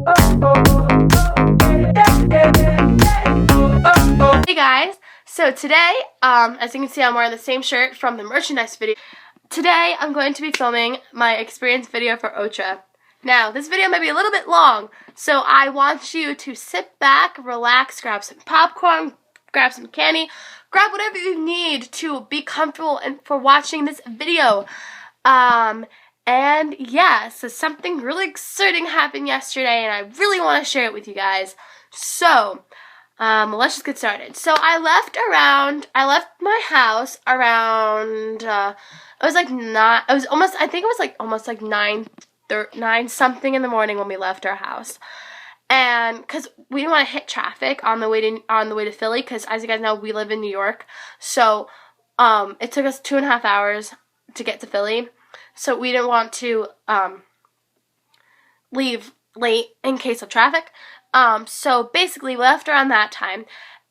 Hey guys, so today, as you can see, I'm wearing the same shirt from the merchandise video. Today, I'm going to be filming my experience video for Otra. Now, this video might be a little bit long, so I want you to sit back, relax, grab some popcorn, grab some candy, grab whatever you need to be comfortable and for watching this video. And yeah, so something really exciting happened yesterday, and I really want to share it with you guys. So, let's just get started. So I left my house around, almost like 9 something in the morning when we left our house. And because we didn't want to hit traffic on the way to Philly, because as you guys know, we live in New York. So, it took us 2.5 hours to get to Philly. So we didn't want to, leave late in case of traffic. So basically we left around that time,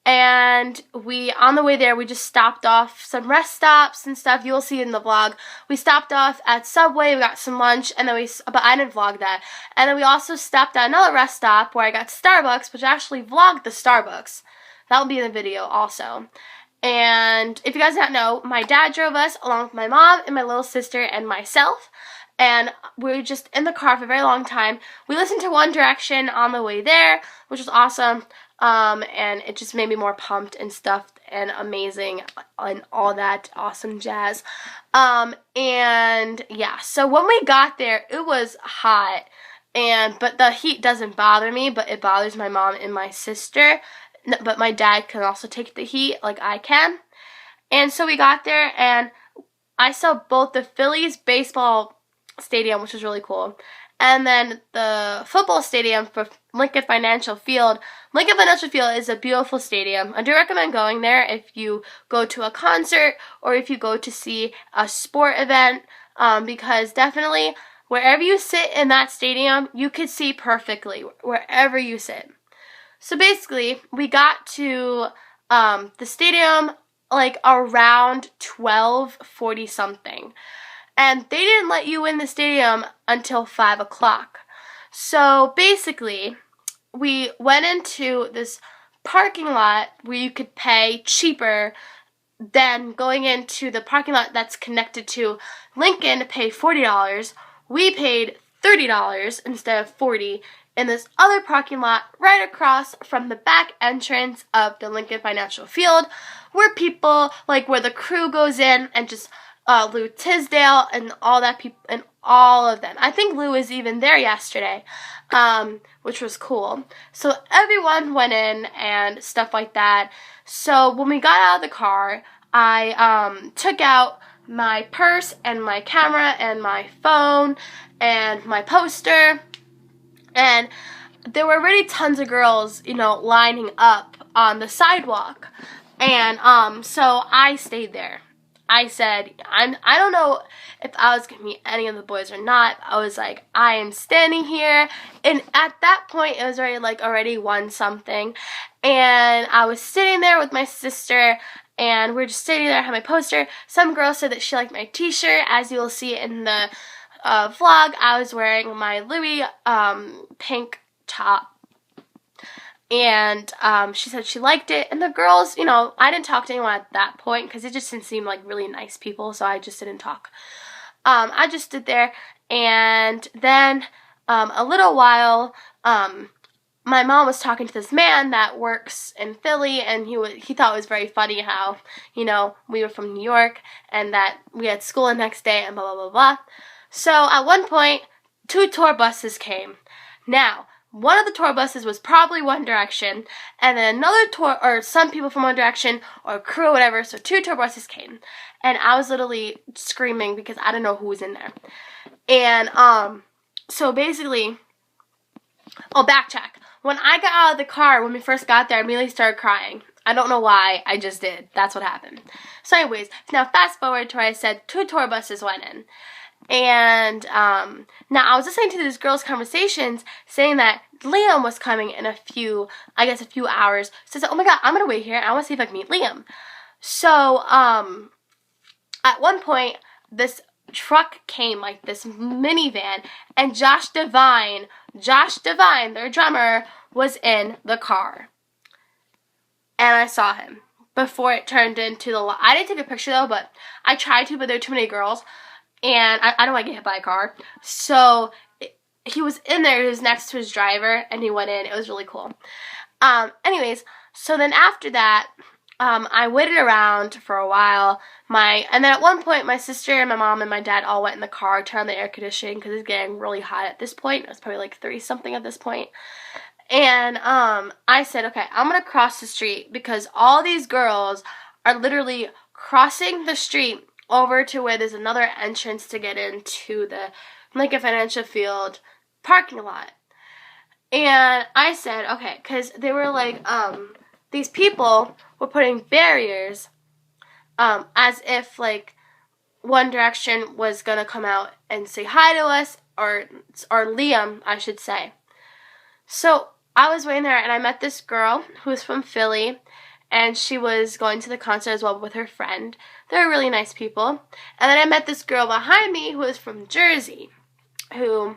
and on the way there, we just stopped off some rest stops and stuff. You'll see in the vlog. We stopped off at Subway, we got some lunch, and then but I didn't vlog that. And then we also stopped at another rest stop where I got Starbucks, which I actually vlogged the Starbucks. That'll be in the video also. And if you guys don't know, my dad drove us along with my mom and my little sister and myself. And we were just in the car for a very long time. We listened to One Direction on the way there, which was awesome. And it just made me more pumped and stuff and amazing and all that awesome jazz. And yeah, so when we got there, it was hot. But the heat doesn't bother me, but it bothers my mom and my sister. But my dad can also take the heat like I can. And so we got there, and I saw both the Phillies baseball stadium, which was really cool, and then the football stadium for Lincoln Financial Field. Lincoln Financial Field is a beautiful stadium. I do recommend going there if you go to a concert or if you go to see a sport event, because definitely wherever you sit in that stadium, you could see perfectly wherever you sit. So basically, we got to the stadium like around 12:40 something. And they didn't let you in the stadium until 5 o'clock. So basically, we went into this parking lot where you could pay cheaper than going into the parking lot that's connected to Lincoln to pay $40. We paid $30 instead of $40 in this other parking lot right across from the back entrance of the Lincoln Financial Field, where where the crew goes in and just Lou Tisdale and all that people and all of them. I think Lou was even there yesterday, which was cool. So everyone went in and stuff like that. So when we got out of the car, I took out my purse and my camera and my phone and my poster, and there were already tons of girls, lining up on the sidewalk. And so I stayed there. I said, I don't know if I was going to meet any of the boys or not. I was like, I am standing here. And at that point, it was already 1 something. And I was sitting there with my sister, and we were just sitting there. I had my poster. Some girl said that she liked my t-shirt. As you will see in the vlog, I was wearing my Louis pink top. And she said she liked it. And the girls, I didn't talk to anyone at that point because it just didn't seem like really nice people, so I just didn't talk. I just stood there, and then a little while, my mom was talking to this man that works in Philly, and he thought it was very funny how, we were from New York and that we had school the next day and blah, blah, blah, blah. So at one point, 2 tour buses came. Now, one of the tour buses was probably One Direction, and then another tour, or some people from One Direction, or crew or whatever, so 2 tour buses came. And I was literally screaming because I didn't know who was in there. And, so basically, backtrack. When I got out of the car, when we first got there, I immediately started crying. I don't know why, I just did. That's what happened. So anyways, now fast forward to where I said 2 tour buses went in. And now I was listening to these girls' conversations saying that Liam was coming in a few hours. So I said, oh my god, I'm going to wait here and I want to see if I can meet Liam. So at one point, this truck came, like this minivan, and Josh Devine, their drummer, was in the car. And I saw him before it turned into the... I didn't take a picture though, but I tried to, but there were too many girls, and I don't want to get hit by a car. So he was in there, he was next to his driver, and he went in. It was really cool. Anyways, so then after that, I waited around for a while. And then at one point, my sister and my mom and my dad all went in the car, turned on the air conditioning because it's getting really hot at this point. It was probably like 30-something at this point. And I said, okay, I'm going to cross the street because all these girls are literally crossing the street over to where there's another entrance to get into the Lincoln Financial Field parking lot. And I said, okay, because they were like, these people were putting barriers as if, like, One Direction was going to come out and say hi to us, or Liam, I should say. So I was waiting there, and I met this girl who was from Philly, and she was going to the concert as well with her friend. They're really nice people. And then I met this girl behind me who was from Jersey, who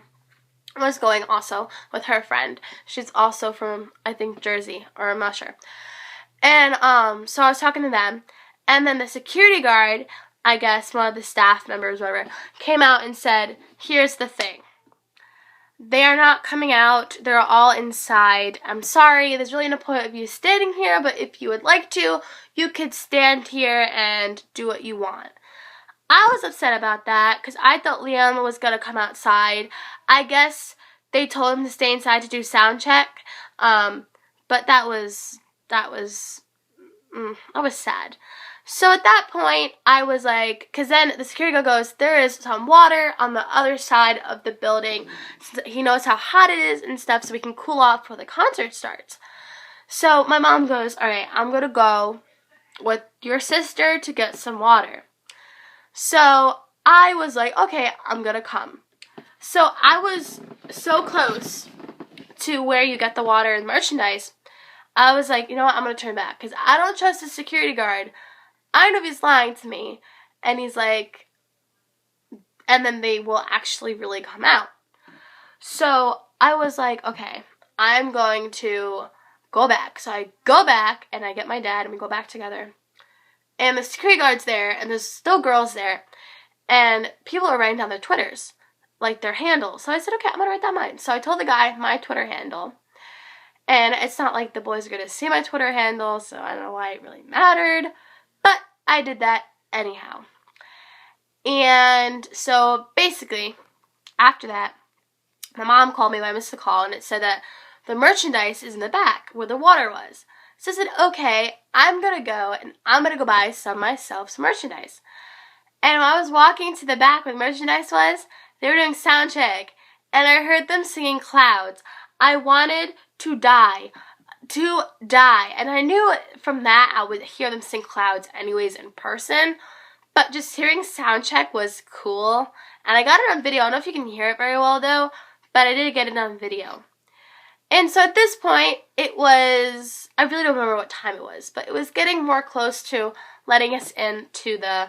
was going also with her friend. She's also from, I think, Jersey, or I'm not sure. And so I was talking to them, and then the security guard, I guess one of the staff members, whatever, came out and said, here's the thing. They are not coming out. They're all inside. I'm sorry. There's really no point of you standing here, but if you would like to, you could stand here and do what you want. I was upset about that because I thought Liam was going to come outside. I guess they told him to stay inside to do sound check, but that was sad. So at that point, I was like, because then the security guard goes, there is some water on the other side of the building. He knows how hot it is and stuff, so we can cool off before the concert starts. So my mom goes, all right, I'm going to go with your sister to get some water. So I was like, okay, I'm going to come. So I was so close to where you get the water and merchandise. I was like, you know what, I'm going to turn back because I don't trust the security guard. I know if he's lying to me, and he's like, and then they will actually really come out. So I was like, okay, I'm going to go back. So I go back, and I get my dad, and we go back together. And the security guard's there, and there's still girls there, and people are writing down their Twitters, like their handles. So I said, okay, I'm going to write down mine. So I told the guy my Twitter handle. And it's not like the boys are going to see my Twitter handle, so I don't know why it really mattered. But I did that anyhow. And so basically, after that, my mom called me when I missed the call, and it said that the merchandise is in the back where the water was. So I said, okay, I'm going to go, and I'm going to go buy myself some merchandise. And when I was walking to the back where the merchandise was, they were doing sound check, and I heard them singing Clouds. I wanted to die. And I knew from that I would hear them sing Clouds anyways in person, but just hearing sound check was cool. And I got it on video. I don't know if you can hear it very well though, but I did get it on video. And so at this point, it was, I really don't remember what time it was, but it was getting more close to letting us into the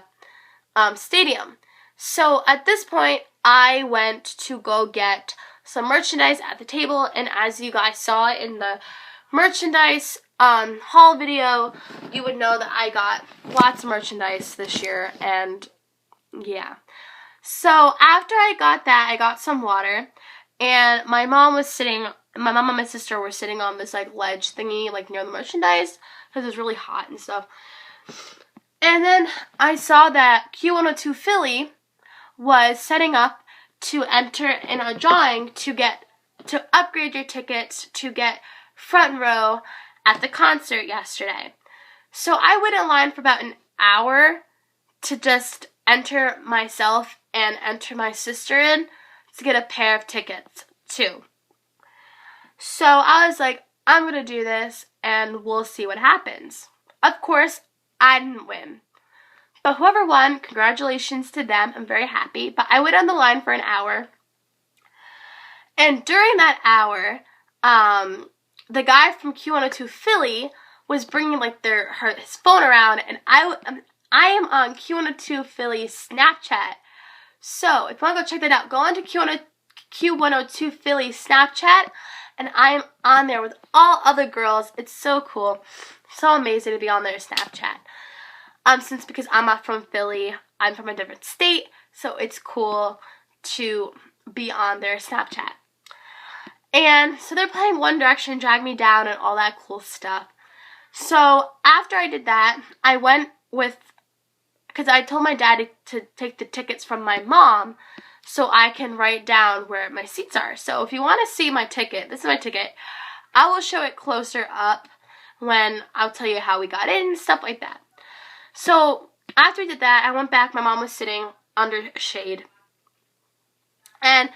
stadium. So at this point, I went to go get some merchandise at the table, and as you guys saw in the merchandise haul video, you would know that I got lots of merchandise this year, and yeah. So after I got that, I got some water, and my mom and my sister were sitting on this like ledge thingy like near the merchandise because it was really hot and stuff. And then I saw that Q102 Philly was setting up to enter in a drawing to upgrade your tickets to get front row at the concert yesterday. So I waited in line for about an hour to just enter myself and enter my sister in to get a pair of tickets too. So I was like, I'm going to do this and we'll see what happens. Of course, I didn't win. But whoever won, congratulations to them. I'm very happy. But I waited on the line for an hour. And during that hour, the guy from Q102 Philly was bringing like his phone around, and I am on Q102 Philly's Snapchat So if you want to go check that out, go on to Q102 Philly Snapchat, and I am on there with all other girls. It's so cool. So amazing to be on their Snapchat. Because I'm not from Philly, I'm from a different state, so it's cool to be on their Snapchat. And so they're playing One Direction, Drag Me Down, and all that cool stuff. So after I did that, I went because I told my dad to take the tickets from my mom so I can write down where my seats are. So if you want to see my ticket, this is my ticket, I will show it closer up when I'll tell you how we got in and stuff like that. So after we did that, I went back. My mom was sitting under shade. And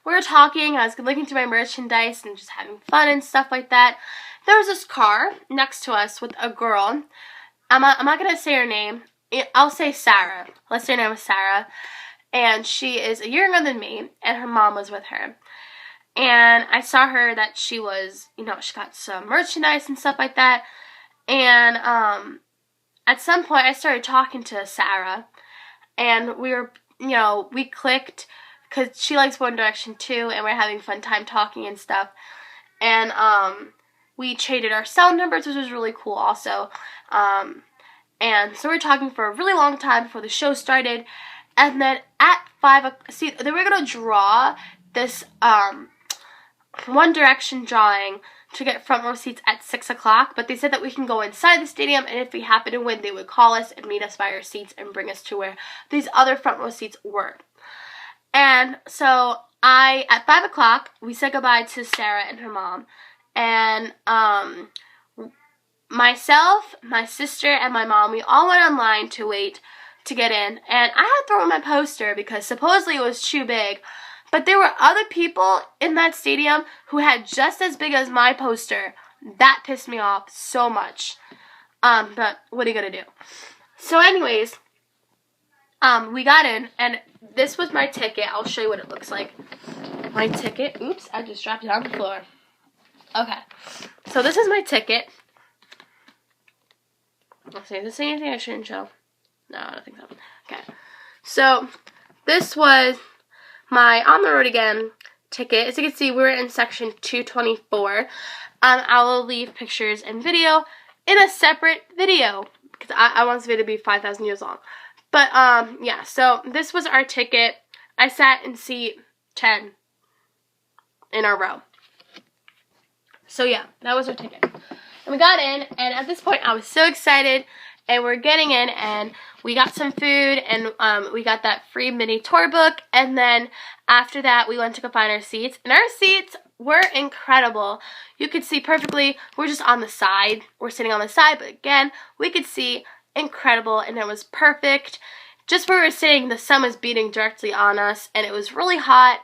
we were talking. I was looking through my merchandise and just having fun and stuff like that. There was this car next to us with a girl. I'm not going to say her name. I'll say Sarah. Let's say her name was Sarah. And she is a year younger than me. And her mom was with her. And I saw her that she was, she got some merchandise and stuff like that. And at some point, I started talking to Sarah, and we clicked, because she likes One Direction too, and we're having a fun time talking and stuff, and we traded our cell numbers, which was really cool also, and so we were talking for a really long time before the show started, and then at 5 o'clock, they were going to draw this One Direction drawing to get front row seats at 6 o'clock, but they said that we can go inside the stadium, and if we happen to win, they would call us and meet us by our seats and bring us to where these other front row seats were. And so at 5 o'clock, we said goodbye to Sarah and her mom, and myself, my sister, and my mom, we all went online to wait to get in, and I had thrown my poster because supposedly it was too big. But there were other people in that stadium who had just as big as my poster. That pissed me off so much. But what are you going to do? So anyways, we got in, and this was my ticket. I'll show you what it looks like. My ticket. Oops, I just dropped it on the floor. Okay. So this is my ticket. Let's see, is this anything I shouldn't show? No, I don't think so. Okay. So this was my On the Road Again ticket. As you can see, we're in section 224. I will leave pictures and video in a separate video because I want this video to be 5,000 years long. But yeah, so this was our ticket. I sat in seat 10 in our row. So yeah, that was our ticket. And we got in, and at this point I was so excited, and we're getting in, and we got some food, and we got that free mini tour book, and then after that we went to go find our seats, and our seats were incredible. You could see perfectly. We're just on the side. We're sitting on the side, but again, we could see incredible, and it was perfect. Just where we were sitting, the sun was beating directly on us, and it was really hot,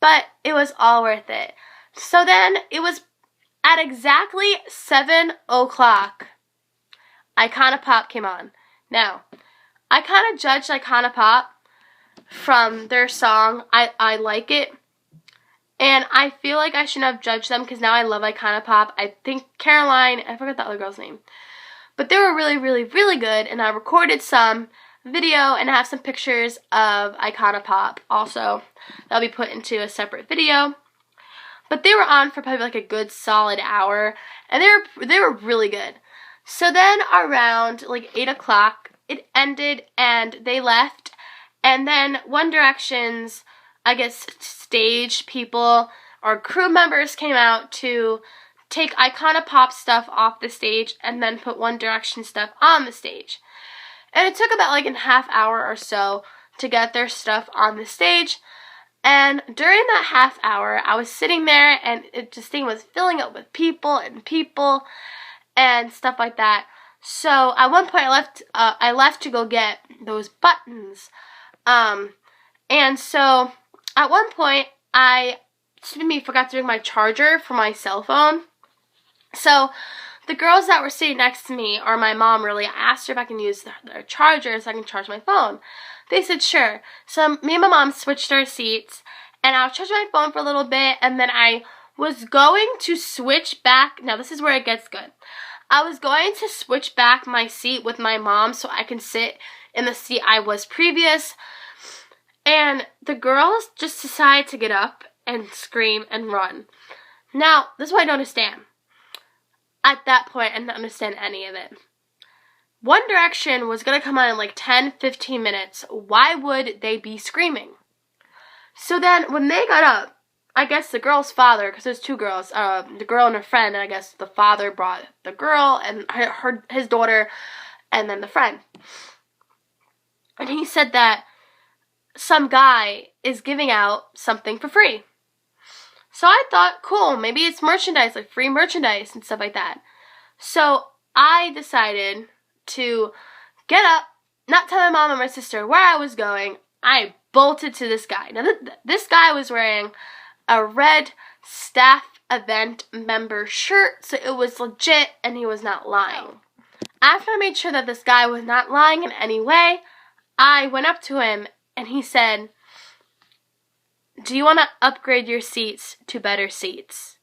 but it was all worth it. So then, it was at exactly 7 o'clock, Icona Pop came on. Now, I kind of judged Icona Pop from their song, I Like It, and I feel like I shouldn't have judged them because now I love Icona Pop. I think Caroline, I forgot the other girl's name, but they were really, really, really good, and I recorded some video and have some pictures of Icona Pop also. That'll be put into a separate video. But they were on for probably like a good solid hour, and they were really good. So then around like 8 o'clock, it ended and they left, and then One Direction's, I guess, stage people or crew members came out to take Icona Pop stuff off the stage and then put One Direction stuff on the stage. And it took about like a half hour or so to get their stuff on the stage. And during that half hour, I was sitting there, and this thing was filling up with people and stuff like that. So at one point, I left to go get those buttons. And so at one point, I forgot to bring my charger for my cell phone. So the girls that were sitting next to me, or my mom really, I asked her if I can use their charger so I can charge my phone. They said sure. So me and my mom switched our seats, and I was charging my phone for a little bit, and then I was going to switch back. Now this is where it gets good. I was going to switch back my seat with my mom so I can sit in the seat I was previous. And the girls just decide to get up and scream and run. Now, this is what I don't understand. At that point, I didn't understand any of it. One Direction was going to come on in like 10, 15 minutes. Why would they be screaming? So then, when they got up, I guess the girl's father, because there's two girls, the girl and her friend, and I guess the father brought the girl and his daughter, and then the friend. And he said that some guy is giving out something for free. So I thought, cool, maybe it's merchandise, like free merchandise and stuff like that. So I decided to get up, not tell my mom and my sister where I was going. I bolted to this guy. Now, this guy was wearing a red staff event member shirt, so it was legit, and he was not lying. After I made sure that this guy was not lying in any way, I went up to him, and he said, "Do you want to upgrade your seats to better seats?"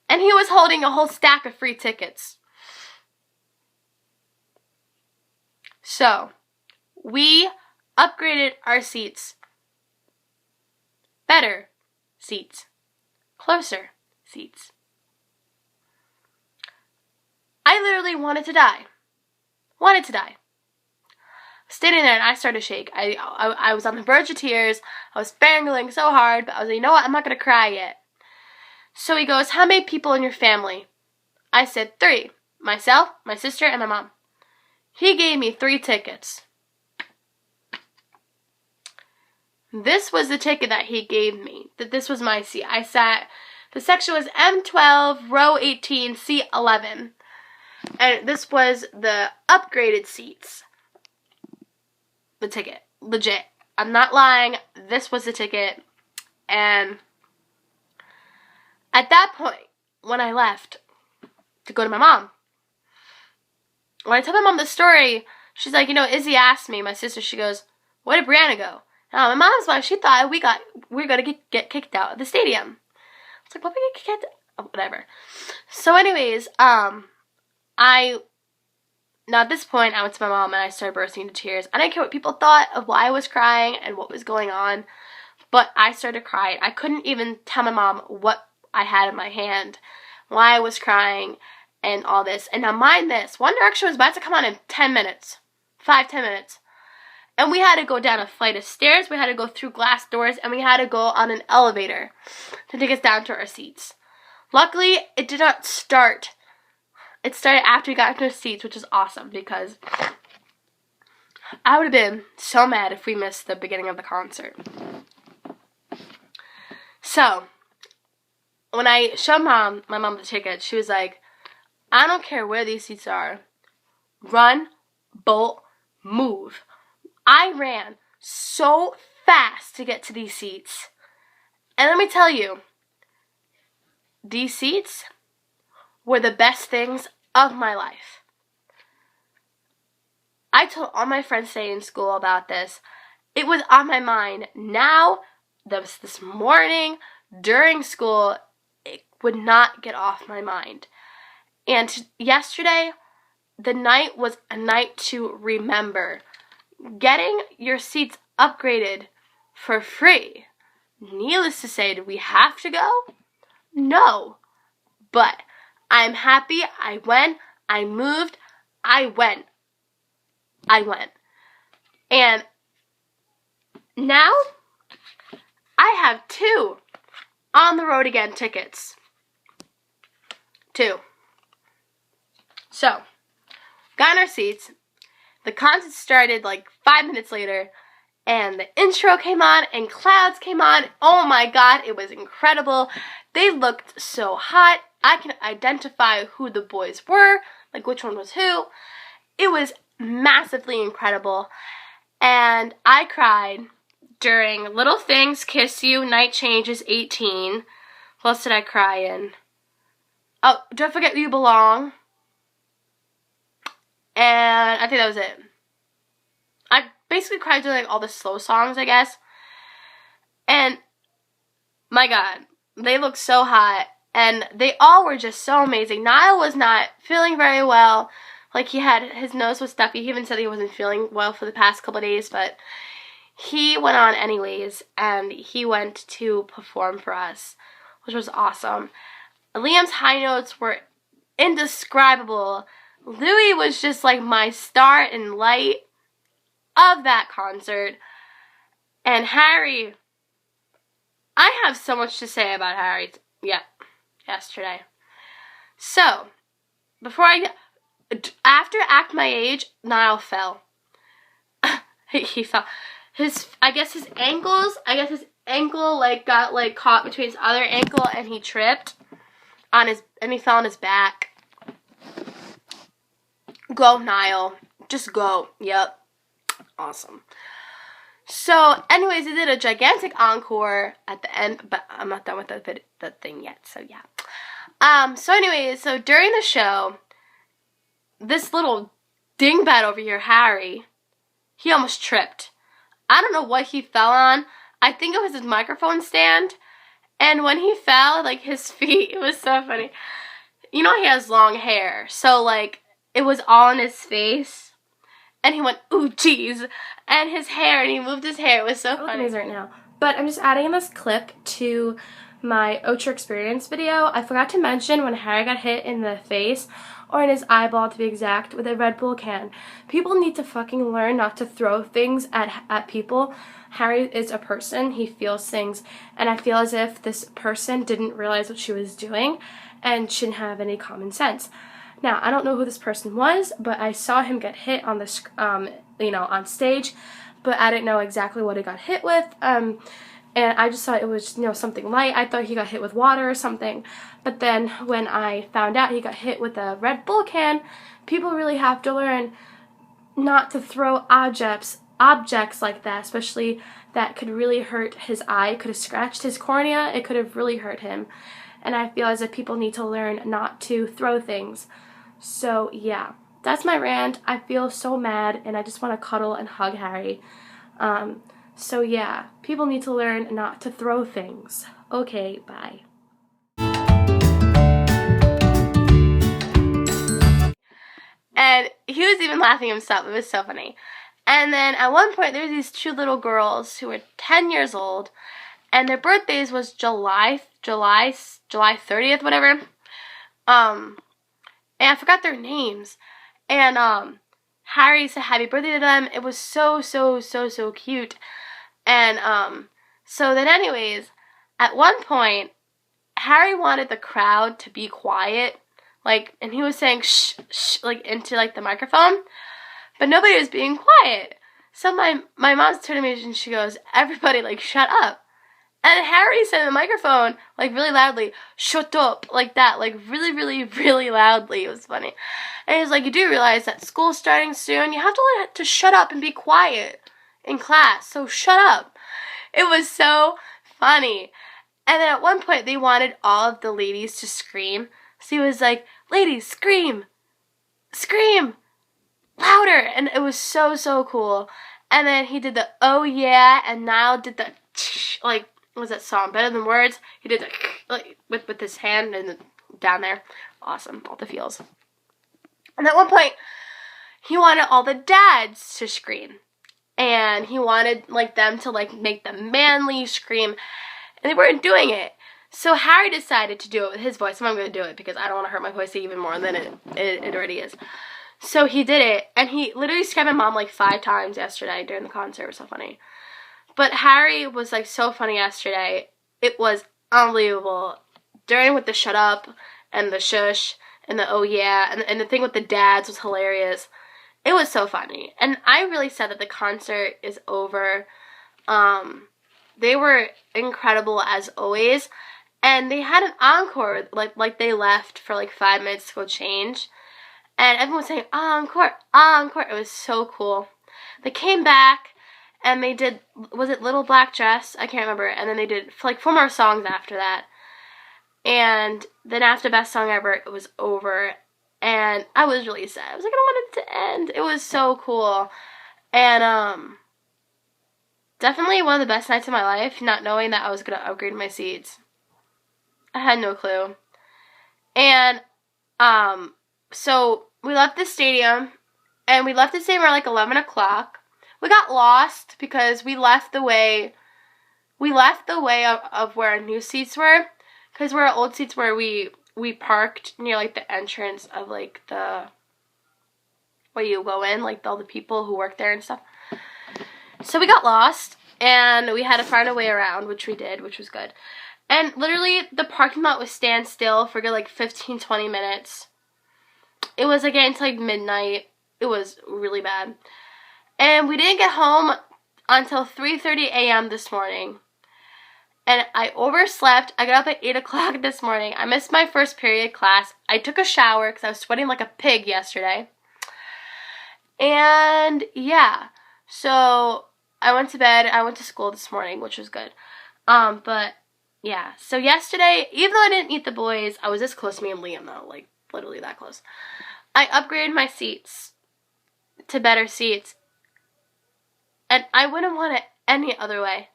And he was holding a whole stack of free tickets. So, we upgraded our seats. Better seats. Closer seats. I literally wanted to die. Standing there, and I started to shake. I was on the verge of tears. I was fangirling so hard, but I was like, you know what? I'm not going to cry yet. So he goes, "How many people in your family?" I said 3. Myself, my sister, and my mom. He gave me 3 tickets. This was the ticket that he gave me. That this was my seat. I sat, the section was M12, row 18, seat 11. And this was the upgraded seats. The ticket. Legit. I'm not lying. This was the ticket. And at that point, when I left to go to my mom, when I tell my mom the story, she's like, Izzy asked me, my sister, she goes, "Where did Brianna go?" My mom's wife, she thought we were going to get kicked out of the stadium. I was like, "What, we get kicked out?" Oh, whatever. So anyways, now at this point, I went to my mom and I started bursting into tears. I didn't care what people thought of why I was crying and what was going on, but I started crying. I couldn't even tell my mom what I had in my hand, why I was crying, and all this. And now mind this, One Direction was about to come on in 10 minutes. 5-10 minutes. And we had to go down a flight of stairs, we had to go through glass doors, and we had to go on an elevator to take us down to our seats. Luckily, it did not start. It started after we got into our seats, which is awesome, because I would have been so mad if we missed the beginning of the concert. So, when I showed my mom the ticket, she was like, "I don't care where these seats are. Run, bolt, move." I ran so fast to get to these seats. And let me tell you, these seats were the best things of my life. I told all my friends today in school about this. It was on my mind. Now, this morning, during school, it would not get off my mind. And yesterday, the night was a night to remember. Getting your seats upgraded for free. Needless to say, did we have to go? No. But I'm happy I went, I moved, I went. And now, I have 2 On the Road Again tickets. 2. So, got in our seats. The concert started like 5 minutes later, and the intro came on, and clouds came on. Oh my god, it was incredible. They looked so hot. I can identify who the boys were, like which one was who. It was massively incredible, and I cried during Little Things, Kiss You, Night Changes, 18. What else did I cry in? Oh, Don't Forget You Belong. And I think that was it. I basically cried during like all the slow songs, I guess. And my god, they looked so hot. And they all were just so amazing. Niall was not feeling very well. Like his nose was stuffy. He even said he wasn't feeling well for the past couple of days. But he went on anyways, and he went to perform for us, which was awesome. Liam's high notes were indescribable. Louis was just like my star and light of that concert. And Harry, I have so much to say about Harry. Yesterday. So, after Act My Age, Niall fell. he fell. His ankle like got like caught between his other ankle, and he tripped and he fell on his back. Go, Niall. Just go. Yep. Awesome. So, anyways, they did a gigantic encore at the end, but I'm not done with the thing yet, so yeah. So during the show, this little dingbat over here, Harry, he almost tripped. I don't know what he fell on. I think it was his microphone stand, and when he fell, like, his feet, it was so funny. You know he has long hair, so, like, it was all in his face. And he went, ooh, geez, and his hair, and he moved his hair. It was so funny. Right now. But I'm just adding this clip to my Otra experience video. I forgot to mention when Harry got hit in the face, or in his eyeball to be exact, with a Red Bull can. People need to fucking learn not to throw things at people. Harry is a person. He feels things. And I feel as if this person didn't realize what she was doing and shouldn't have any common sense. Now, I don't know who this person was, but I saw him get hit on the, on stage, but I didn't know exactly what he got hit with, and I just thought it was, something light. I thought he got hit with water or something, but then when I found out he got hit with a Red Bull can, people really have to learn not to throw objects like that, especially that could really hurt his eye. It could have scratched his cornea. It could have really hurt him, and I feel as if people need to learn not to throw things. So, yeah, that's my rant. I feel so mad, and I just want to cuddle and hug Harry. So, yeah, people need to learn not to throw things. Okay, bye. And he was even laughing himself. It was so funny. And then at one point, there were these two little girls who were 10 years old, and their birthdays was July 30th, whatever. And I forgot their names. And Harry said happy birthday to them. It was so cute. And so then anyways, at one point, Harry wanted the crowd to be quiet. Like, and he was saying shh, shh, like, into, like, the microphone. But nobody was being quiet. So my mom's turned to me and she goes, everybody, like, shut up. And Harry said in the microphone, like, really loudly, shut up, like that, like, really loudly. It was funny. And he was like, you do realize that school's starting soon? You have to learn to shut up and be quiet in class, so shut up. It was so funny. And then at one point, they wanted all of the ladies to scream. So he was like, ladies, scream, scream, louder. And it was so cool. And then he did the oh yeah, and Niall did the like, what was that song, Better Than Words? He did the like with his hand and down there. Awesome, all the feels. And at one point, he wanted all the dads to scream. And he wanted like them to like make the manly scream. And they weren't doing it. So Harry decided to do it with his voice. I'm going to do it because I don't want to hurt my voice even more than it already is. So he did it, and he literally scared my mom like 5 times yesterday during the concert. It was so funny. But Harry was like so funny yesterday. It was unbelievable. During with the shut up and the shush and the oh yeah and the thing with the dads was hilarious. It was so funny. And I really said that the concert is over. They were incredible as always. And they had an encore, like they left for like 5 minutes to go change. And everyone was saying, encore, encore. It was so cool. They came back, and they did, was it Little Black Dress? I can't remember. And then they did like 4 more songs after that. And then after Best Song Ever, it was over. And I was really sad. I was like, I don't want it to end. It was so cool. And definitely one of the best nights of my life, not knowing that I was going to upgrade my seats. I had no clue. And so we left the stadium, and we left the stadium around like 11 o'clock. we got lost because we left the way of where our new seats were, because where our old seats were, we parked near like the entrance of like the where you go in, like all the people who work there and stuff. So we got lost and we had to find a way around, which we did, which was good. And literally the parking lot was standstill for good like 15-20 minutes. It was like getting to like midnight. It was really bad. And we didn't get home until 3:30 a.m. this morning. And I overslept. I got up at 8 o'clock this morning. I missed my first period class. I took a shower because I was sweating like a pig yesterday. And yeah, so I went to bed. I went to school this morning, which was good. But yeah, so yesterday, even though I didn't meet the boys, I was this close to me and Liam though, like literally that close. I upgraded my seats to better seats. And I wouldn't want it any other way.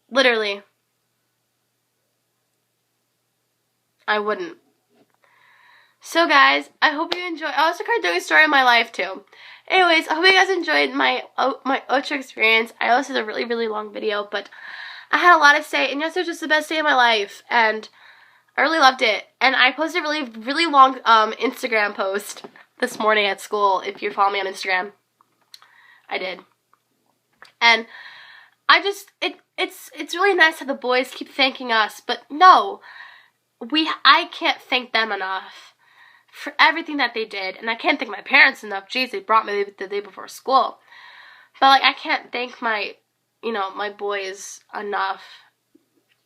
Literally. I wouldn't. So guys, I hope you enjoy. I also tried doing a story of my life too. Anyways, I hope you guys enjoyed my Otra experience. I know this is a really, really long video, but I had a lot to say, and yesterday was just the best day of my life, and I really loved it. And I posted a really, really long Instagram post this morning at school. If you follow me on Instagram, I did. And I just, it's really nice how the boys keep thanking us, but no, I can't thank them enough for everything that they did, and I can't thank my parents enough. Jeez, they brought me the day before school, but like I can't thank my boys enough.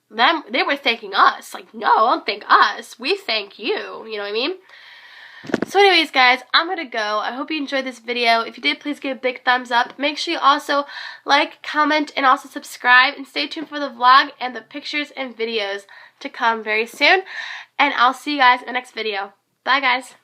They were thanking us. Like, no, don't thank us. We thank you. You know what I mean? So anyways, guys, I'm going to go. I hope you enjoyed this video. If you did, please give a big thumbs up. Make sure you also like, comment, and also subscribe. And stay tuned for the vlog and the pictures and videos to come very soon. And I'll see you guys in the next video. Bye, guys.